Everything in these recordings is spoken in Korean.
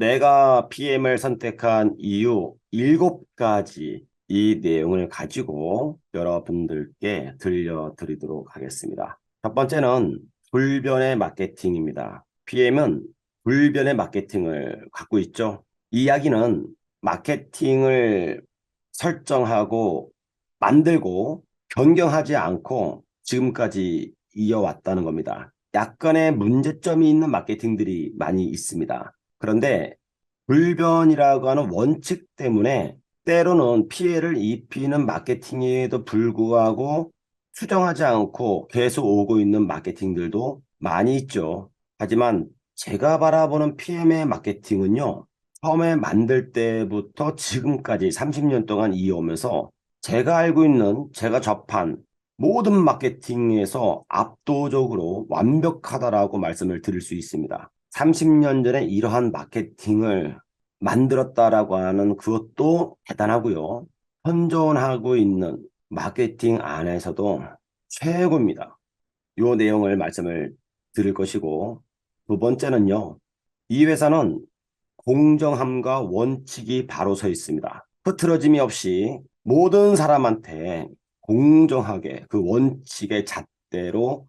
내가 PM을 선택한 이유 7가지 이 내용을 가지고 여러분들께 들려드리도록 하겠습니다. 첫 번째는 불변의 마케팅입니다. PM은 불변의 마케팅을 갖고 있죠. 이 이야기는 마케팅을 설정하고 만들고 변경하지 않고 지금까지 이어왔다는 겁니다. 약간의 문제점이 있는 마케팅들이 많이 있습니다. 그런데 불변이라고 하는 원칙 때문에 때로는 피해를 입히는 마케팅에도 불구하고 수정하지 않고 계속 오고 있는 마케팅들도 많이 있죠. 하지만 제가 바라보는 PM의 마케팅은요, 처음에 만들 때부터 지금까지 30년 동안 이어오면서 제가 알고 있는, 제가 접한 모든 마케팅에서 압도적으로 완벽하다라고 말씀을 드릴 수 있습니다. 30년 전에 이러한 마케팅을 만들었다라고 하는 그것도 대단하고요. 현존하고 있는 마케팅 안에서도 최고입니다. 이 내용을 말씀을 드릴 것이고, 두 번째는요. 이 회사는 공정함과 원칙이 바로 서 있습니다. 흐트러짐이 없이 모든 사람한테 공정하게 그 원칙의 잣대로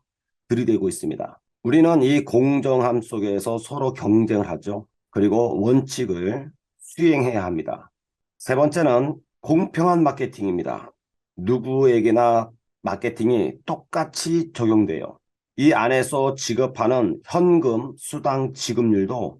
들이대고 있습니다. 우리는 이 공정함 속에서 서로 경쟁을 하죠. 그리고 원칙을 수행해야 합니다. 세 번째는 공평한 마케팅입니다. 누구에게나 마케팅이 똑같이 적용돼요. 이 안에서 지급하는 현금, 수당 지급률도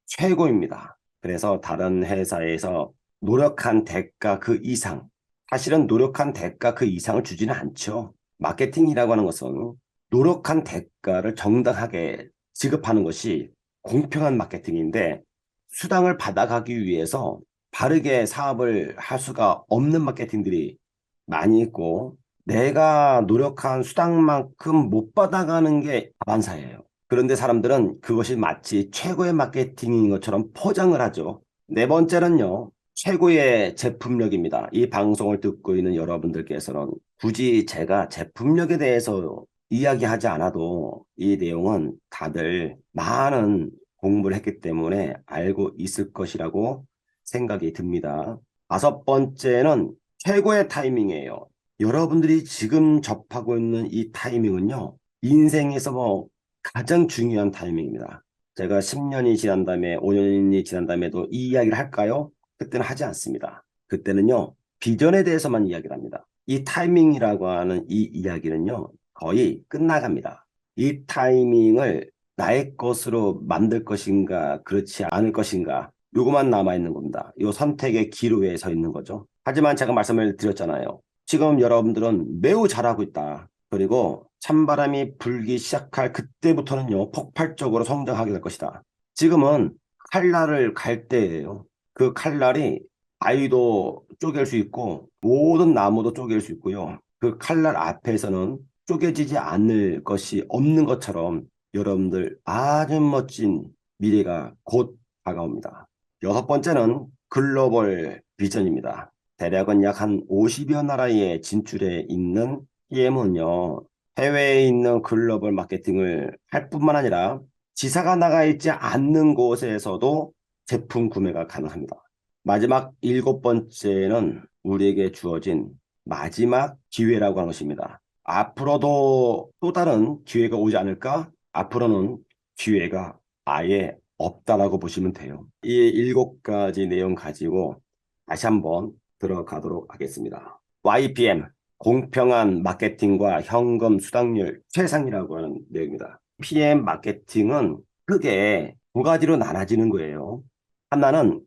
최고입니다. 그래서 다른 회사에서 노력한 대가 그 이상, 사실은 노력한 대가 그 이상을 주지는 않죠. 마케팅이라고 하는 것은 노력한 대가를 정당하게 지급하는 것이 공평한 마케팅인데 수당을 받아가기 위해서 바르게 사업을 할 수가 없는 마케팅들이 많이 있고 내가 노력한 수당만큼 못 받아가는 게 다반사예요. 그런데 사람들은 그것이 마치 최고의 마케팅인 것처럼 포장을 하죠. 네 번째는요, 최고의 제품력입니다. 이 방송을 듣고 있는 여러분들께서는 굳이 제가 제품력에 대해서 이야기하지 않아도 이 내용은 다들 많은 공부를 했기 때문에 알고 있을 것이라고 생각이 듭니다. 다섯 번째는 최고의 타이밍이에요. 여러분들이 지금 접하고 있는 이 타이밍은요, 인생에서 가장 중요한 타이밍입니다. 제가 10년이 지난 다음에 5년이 지난 다음에도 이 이야기를 할까요? 그때는 하지 않습니다. 그때는요, 비전에 대해서만 이야기를 합니다. 이 타이밍이라고 하는 이 이야기는요, 거의 끝나갑니다. 이 타이밍을 나의 것으로 만들 것인가, 그렇지 않을 것인가, 요것만 남아있는 겁니다. 요 선택의 기로에 서 있는 거죠. 하지만 제가 말씀을 드렸잖아요. 지금 여러분들은 매우 잘하고 있다. 그리고 찬바람이 불기 시작할 그때부터는요, 폭발적으로 성장하게 될 것이다. 지금은 칼날을 갈 때예요. 그 칼날이 바위도 쪼갤 수 있고 모든 나무도 쪼갤 수 있고요. 그 칼날 앞에서는 쪼개지지 않을 것이 없는 것처럼 여러분들 아주 멋진 미래가 곧 다가옵니다. 여섯 번째는 글로벌 비전입니다. 대략은 약 한 50여 나라에 진출해 있는 PM은요, 해외에 있는 글로벌 마케팅을 할 뿐만 아니라 지사가 나가 있지 않는 곳에서도 제품 구매가 가능합니다. 마지막 일곱 번째는 우리에게 주어진 마지막 기회라고 하는 것입니다. 앞으로도 또 다른 기회가 오지 않을까? 앞으로는 기회가 아예 없다라고 보시면 돼요. 이 7가지 내용 가지고 다시 한번 들어가도록 하겠습니다. YPM, 공평한 마케팅과 현금 수당률 최상이라고 하는 내용입니다. PM 마케팅은 크게 두 가지로 나눠지는 거예요. 하나는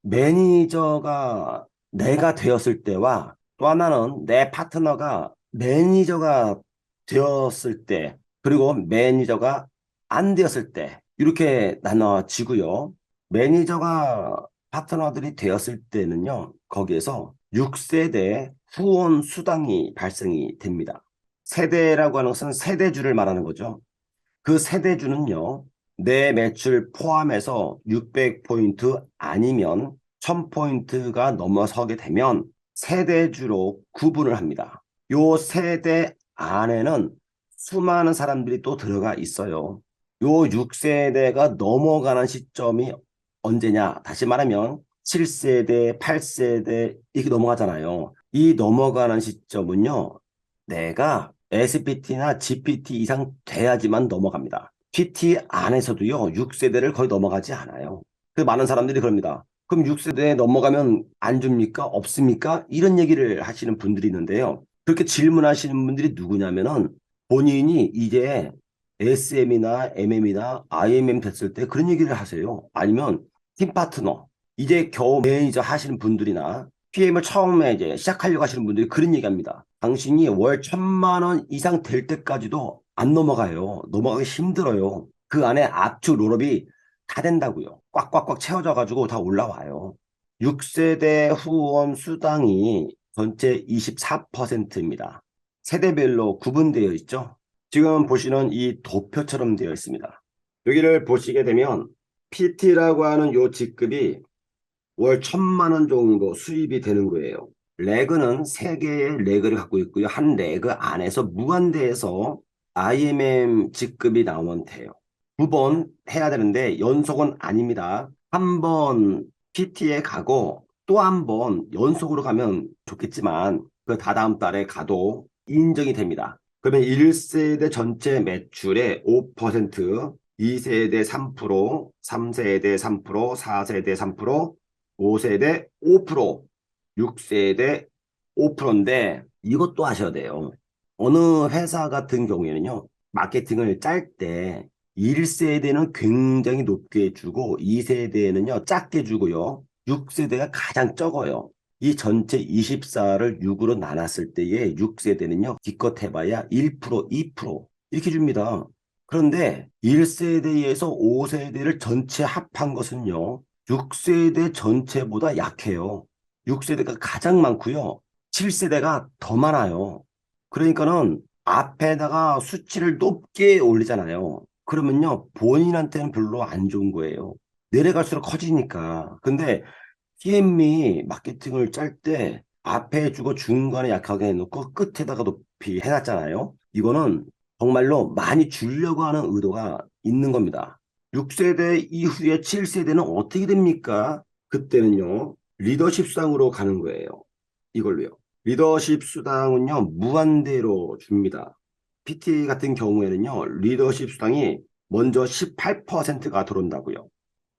매니저가 내가 되었을 때와 또 하나는 내 파트너가 매니저가 되었을 때 그리고 매니저가 안 되었을 때 이렇게 나눠지고요. 매니저가 파트너들이 되었을 때는요. 거기에서 6세대 후원 수당이 발생이 됩니다. 세대라고 하는 것은 세대주를 말하는 거죠. 그 세대주는요. 내 매출 포함해서 600포인트 아니면 1000포인트가 넘어서게 되면 세대주로 구분을 합니다. 요 세대 안에는 수많은 사람들이 또 들어가 있어요. 요 6세대가 넘어가는 시점이 언제냐? 다시 말하면 7세대, 8세대 이렇게 넘어가잖아요. 이 넘어가는 시점은요. 내가 SPT나 GPT 이상 돼야지만 넘어갑니다. PT 안에서도요. 6세대를 거의 넘어가지 않아요. 그 많은 사람들이 그럽니다. 그럼 6세대에 넘어가면 안 줍니까? 없습니까? 이런 얘기를 하시는 분들이 있는데요. 그렇게 질문하시는 분들이 누구냐면은 본인이 이제 SM이나 MM이나 IMM 됐을 때 그런 얘기를 하세요. 아니면 팀 파트너, 이제 겨우 매니저 하시는 분들이나 PM을 처음에 이제 시작하려고 하시는 분들이 그런 얘기합니다. 당신이 월 1,000만 원 이상 될 때까지도 안 넘어가요. 넘어가기 힘들어요. 그 안에 압축 롤업이 다 된다고요. 꽉꽉꽉 채워져 가지고 다 올라와요. 6세대 후원 수당이 전체 24%입니다. 세대별로 구분되어 있죠. 지금 보시는 이 도표처럼 되어 있습니다. 여기를 보시게 되면 PT라고 하는 요 직급이 월 1,000만 원 정도 수입이 되는 거예요. 레그는 3개의 레그를 갖고 있고요. 한 레그 안에서 무한대에서 IMM 직급이 나오면 돼요. 2번 해야 되는데 연속은 아닙니다. 한 번 PT에 가고 또 한 번 연속으로 가면 좋겠지만 그 다다음 달에 가도 인정이 됩니다. 그러면 1세대 전체 매출의 5%, 2세대 3%, 3세대 3%, 4세대 3%, 5세대 5%, 6세대 5%인데 이것도 하셔야 돼요. 어느 회사 같은 경우에는요. 마케팅을 짤 때 1세대는 굉장히 높게 주고 2세대는요. 작게 주고요. 6세대가 가장 적어요. 이 전체 24를 6으로 나눴을 때의 6세대는요. 기껏 해봐야 1%, 2% 이렇게 줍니다. 그런데 1세대에서 5세대를 전체 합한 것은요. 6세대 전체보다 약해요. 6세대가 가장 많고요. 7세대가 더 많아요. 그러니까는 앞에다가 수치를 높게 올리잖아요. 그러면요. 본인한테는 별로 안 좋은 거예요. 내려갈수록 커지니까. 근데 PM이 마케팅을 짤 때 앞에 주고 중간에 약하게 해놓고 끝에다가 높이 해놨잖아요. 이거는 정말로 많이 주려고 하는 의도가 있는 겁니다. 6세대 이후에 7세대는 어떻게 됩니까? 그때는요, 리더십 수당으로 가는 거예요. 이걸로요. 리더십 수당은요, 무한대로 줍니다. PT 같은 경우에는요, 리더십 수당이 먼저 18%가 들어온다고요.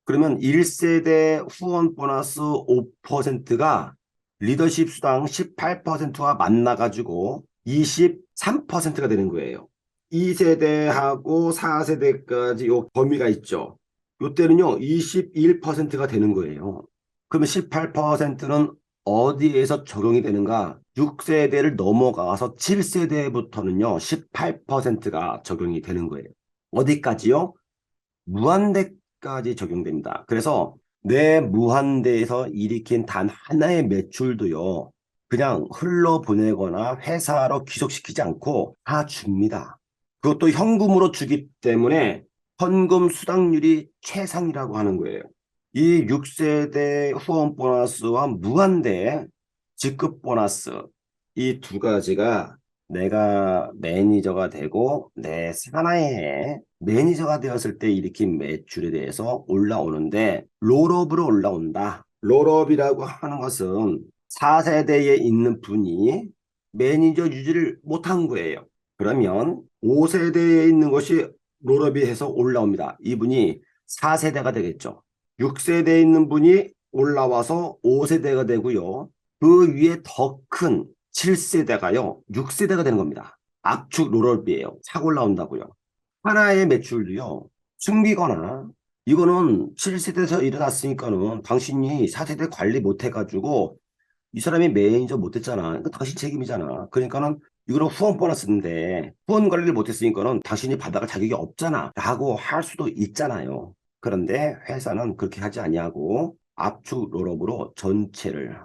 그러면 1세대 후원 보너스 5%가 리더십 수당 18%와 만나가지고 23%가 되는 거예요. 2세대하고 4세대까지 요 범위가 있죠. 요때는요, 21%가 되는 거예요. 그러면 18%는 어디에서 적용이 되는가? 6세대를 넘어가서 7세대부터는요, 18%가 적용이 되는 거예요. 어디까지요? 무한대까지 적용됩니다. 그래서 내 무한대에서 일으킨 단 하나의 매출도요, 그냥 흘러보내거나 회사로 귀속시키지 않고 다 줍니다. 그것도 현금으로 주기 때문에 현금 수당률이 최상이라고 하는 거예요. 이 6세대 후원 보너스와 무한대 직급 보너스 이 두 가지가 내가 매니저가 되고 내 사나이의 매니저가 되었을 때 일으킨 매출에 대해서 올라오는데 롤업으로 올라온다. 롤업이라고 하는 것은 4세대에 있는 분이 매니저 유지를 못한 거예요. 그러면 5세대에 있는 것이 롤업이 해서 올라옵니다. 이분이 4세대가 되겠죠. 6세대에 있는 분이 올라와서 5세대가 되고요. 그 위에 더 큰 7세대가요. 6세대가 되는 겁니다. 압축 롤업이에요. 차고 올라온다고요. 하나의 매출도요. 숨기거나 이거는 7세대에서 일어났으니까는 당신이 4세대 관리 못 해가지고 이 사람이 매니저 못했잖아. 이거 당신 책임이잖아. 그러니까는 이거는 후원 보너스인데 후원 관리를 못했으니까는 당신이 받아갈 자격이 없잖아. 라고 할 수도 있잖아요. 그런데 회사는 그렇게 하지 아니하고 압축 롤업으로 전체를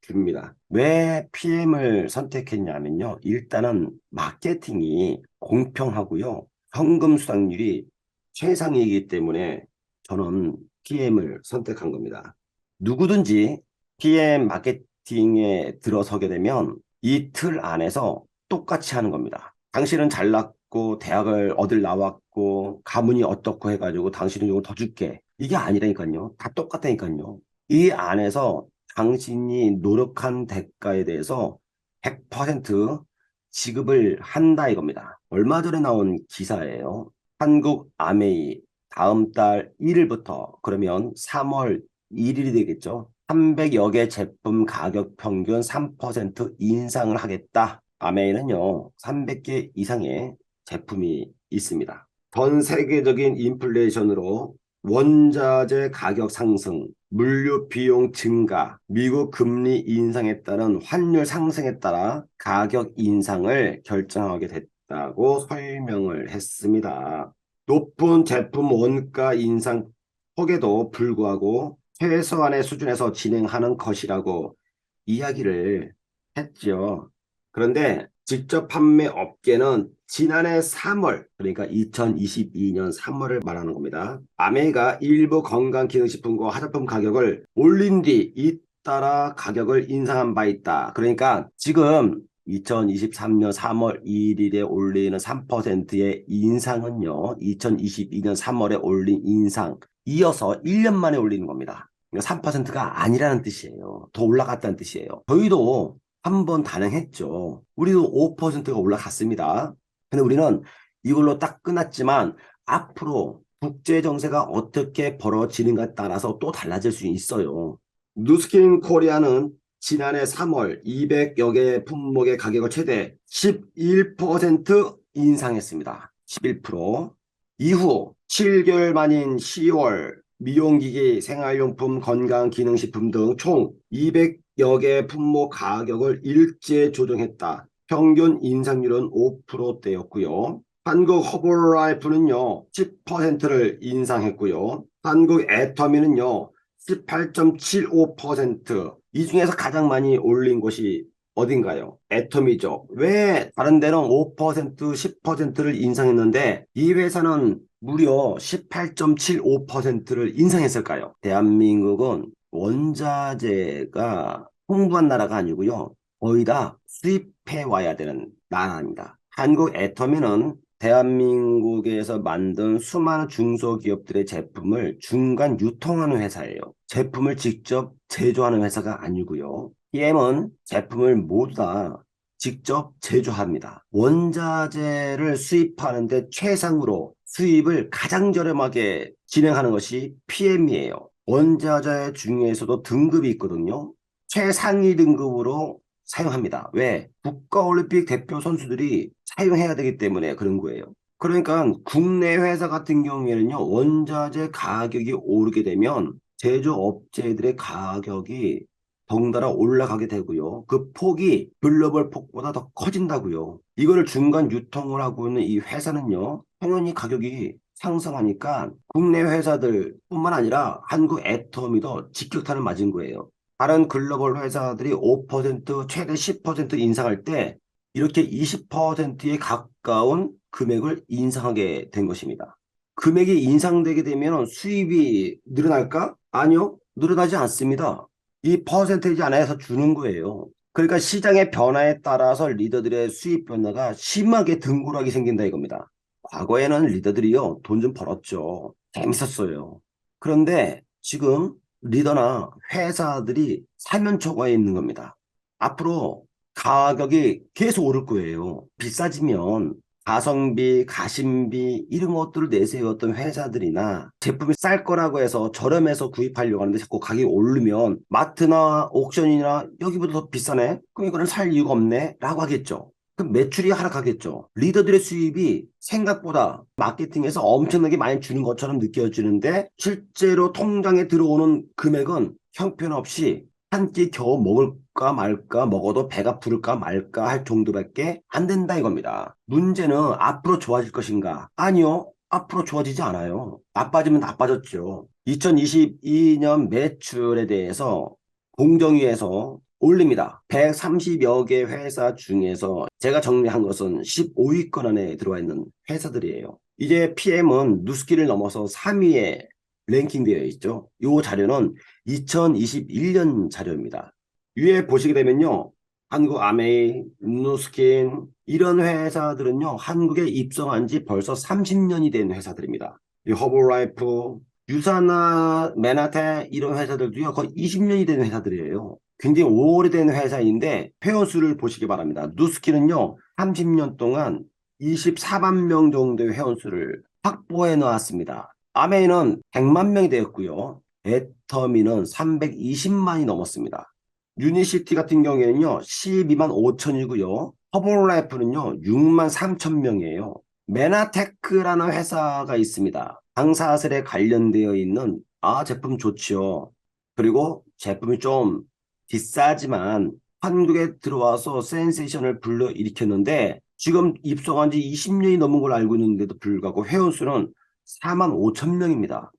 줍니다. 왜 PM을 선택했냐면요. 일단은 마케팅이 공평하고요. 현금 수당률이 최상이기 때문에 저는 PM을 선택한 겁니다. 누구든지 PM 마케팅에 들어서게 되면 이 틀 안에서 똑같이 하는 겁니다. 당신은 잘났고 대학을 어딜 나왔고 가문이 어떻고 해가지고 당신은 이걸 더 줄게. 이게 아니라니까요. 다 똑같다니까요. 이 안에서 당신이 노력한 대가에 대해서 100% 지급을 한다 이겁니다. 얼마 전에 나온 기사예요. 한국 아메이 다음 달 1일부터 그러면 3월 1일이 되겠죠. 300여 개 제품 가격 평균 3% 인상을 하겠다. 아메이는요, 300개 이상의 제품이 있습니다. 전 세계적인 인플레이션으로 원자재 가격 상승, 물류 비용 증가, 미국 금리 인상에 따른 환율 상승에 따라 가격 인상을 결정하게 됐다고 설명을 했습니다. 높은 제품 원가 인상 폭에도 불구하고 최소한의 수준에서 진행하는 것이라고 이야기를 했죠. 그런데 직접 판매 업계는 지난해 3월, 그러니까 2022년 3월을 말하는 겁니다. 아메이가 일부 건강기능식품과 화장품 가격을 올린 뒤 잇따라 가격을 인상한 바 있다. 그러니까 지금 2023년 3월 1일에 올리는 3%의 인상은요, 2022년 3월에 올린 인상, 이어서 1년 만에 올리는 겁니다. 3%가 아니라는 뜻이에요. 더 올라갔다는 뜻이에요. 저희도 한 번 단행했죠. 우리도 5%가 올라갔습니다. 근데 우리는 이걸로 딱 끝났지만 앞으로 국제 정세가 어떻게 벌어지는가에 따라서 또 달라질 수 있어요. 누스킨 코리아는 지난해 3월 200여 개 품목의 가격을 최대 11% 인상했습니다. 11%. 이후 7개월 만인 10월 미용기기, 생활용품, 건강기능식품 등 총 200여 개 품목 가격을 일제 조정했다. 평균 인상률은 5%대였고요. 한국 허블라이프는요, 10%를 인상했고요. 한국 애터미는요, 18.75%. 이 중에서 가장 많이 올린 곳이 어딘가요? 애터미죠. 왜 다른 데는 5%, 10%를 인상했는데 이 회사는 무려 18.75%를 인상했을까요? 대한민국은 원자재가 풍부한 나라가 아니고요. 거의 다 수입해 와야 되는 나라입니다. 한국 애터미는 대한민국에서 만든 수많은 중소기업들의 제품을 중간 유통하는 회사예요. 제품을 직접 제조하는 회사가 아니고요. PM은 제품을 모두 다 직접 제조합니다. 원자재를 수입하는데 최상으로 수입을 가장 저렴하게 진행하는 것이 PM이에요. 원자재 중에서도 등급이 있거든요. 최상위 등급으로 사용합니다. 왜? 국가올림픽 대표 선수들이 사용해야 되기 때문에 그런 거예요. 그러니까 국내 회사 같은 경우에는요, 원자재 가격이 오르게 되면 제조업체들의 가격이 덩달아 올라가게 되고요. 그 폭이 글로벌 폭보다 더 커진다고요. 이거를 중간 유통을 하고 있는 이 회사는요, 당연히 가격이 상승하니까 국내 회사들뿐만 아니라 한국 애터미도 직격탄을 맞은 거예요. 다른 글로벌 회사들이 5% 최대 10% 인상할 때 이렇게 20%에 가까운 금액을 인상하게 된 것입니다. 금액이 인상되게 되면 수입이 늘어날까? 아니요, 늘어나지 않습니다. 이 퍼센테이지 안에서 주는 거예요. 그러니까 시장의 변화에 따라서 리더들의 수입 변화가 심하게 등고하게 생긴다 이겁니다. 과거에는 리더들이요, 돈 좀 벌었죠. 재밌었어요. 그런데 지금 리더나 회사들이 사면초가에 있는 겁니다. 앞으로 가격이 계속 오를 거예요. 비싸지면 가성비, 가심비 이런 것들을 내세웠던 회사들이나 제품이 쌀 거라고 해서 저렴해서 구입하려고 하는데 자꾸 가격이 오르면 마트나 옥션이나 여기보다 더 비싸네? 그럼 이거는 살 이유가 없네? 라고 하겠죠. 그럼 매출이 하락하겠죠. 리더들의 수입이 생각보다 마케팅에서 엄청나게 많이 주는 것처럼 느껴지는데 실제로 통장에 들어오는 금액은 형편없이 한 끼 겨우 먹을까 말까 먹어도 배가 부를까 말까 할 정도밖에 안 된다 이겁니다. 문제는 앞으로 좋아질 것인가? 아니요. 앞으로 좋아지지 않아요. 나빠지면 나빠졌죠. 2022년 매출에 대해서 공정위에서 올립니다. 130여 개 회사 중에서 제가 정리한 것은 15위권 안에 들어와 있는 회사들이에요. 이제 PM은 누스키를 넘어서 3위에 랭킹되어 있죠. 이 자료는 2021년 자료입니다. 위에 보시게 되면요. 한국 아메이, 누스킨 이런 회사들은요. 한국에 입성한 지 벌써 30년이 된 회사들입니다. 이 허블라이프, 유사나 맨하탄 이런 회사들도요, 거의 20년이 되는 회사들이에요. 굉장히 오래된 회사인데 회원수를 보시기 바랍니다. 누스키는요, 30년 동안 24만 명 정도의 회원수를 확보해 놓았습니다. 아메이는 100만 명이 되었고요. 애터미는 320만이 넘었습니다. 유니시티 같은 경우에는요, 12만 5천이고요. 허벌라이프는요, 6만 3천 명이에요. 메나테크라는 회사가 있습니다. 방사슬에 관련되어 있는 제품 좋지요. 그리고 제품이 좀 비싸지만 한국에 들어와서 센세이션을 불러일으켰는데 지금 입성한 지 20년이 넘은 걸 알고 있는데도 불구하고 회원수는 4만 5천 명입니다.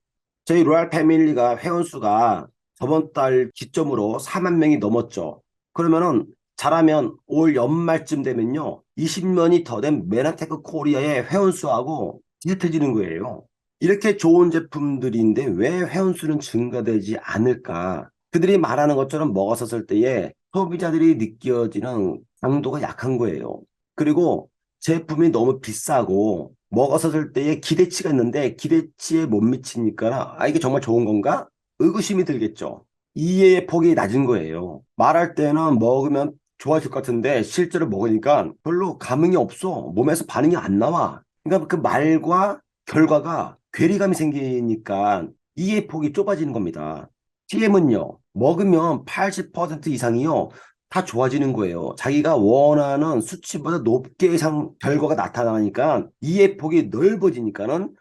저희 로얄 패밀리가 회원수가 저번 달 기점으로 4만 명이 넘었죠. 그러면은 잘하면 올 연말쯤 되면요. 20년이 더 된 메나테크 코리아의 회원수하고 비슷해지는 거예요. 이렇게 좋은 제품들인데 왜 회원수는 증가되지 않을까? 그들이 말하는 것처럼 먹었었을 때에 소비자들이 느껴지는 강도가 약한 거예요. 그리고 제품이 너무 비싸고 먹었었을 때에 기대치가 있는데 기대치에 못 미치니까 이게 정말 좋은 건가? 의구심이 들겠죠. 이해의 폭이 낮은 거예요. 말할 때는 먹으면 좋아질 것 같은데 실제로 먹으니까 별로 감흥이 없어. 몸에서 반응이 안 나와. 그러니까 그 말과 결과가 괴리감이 생기니까 이해의 폭이 좁아지는 겁니다. TM은요, 먹으면 80% 이상이요, 다 좋아지는 거예요. 자기가 원하는 수치보다 높게 결과가 나타나니까 이해 폭이 넓어지니까는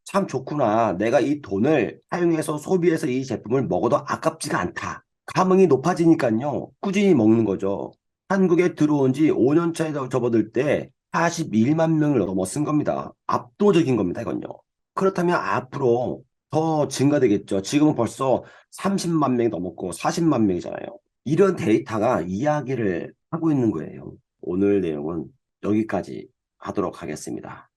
참 좋구나. 내가 이 돈을 사용해서 소비해서 이 제품을 먹어도 아깝지가 않다. 감흥이 높아지니까요. 꾸준히 먹는 거죠. 한국에 들어온 지 5년 차에 접어들 때 41만 명을 넘어선 겁니다. 압도적인 겁니다, 이건요. 그렇다면 앞으로 더 증가되겠죠. 지금은 벌써 30만 명이 넘었고 40만 명이잖아요. 이런 데이터가 이야기를 하고 있는 거예요. 오늘 내용은 여기까지 하도록 하겠습니다.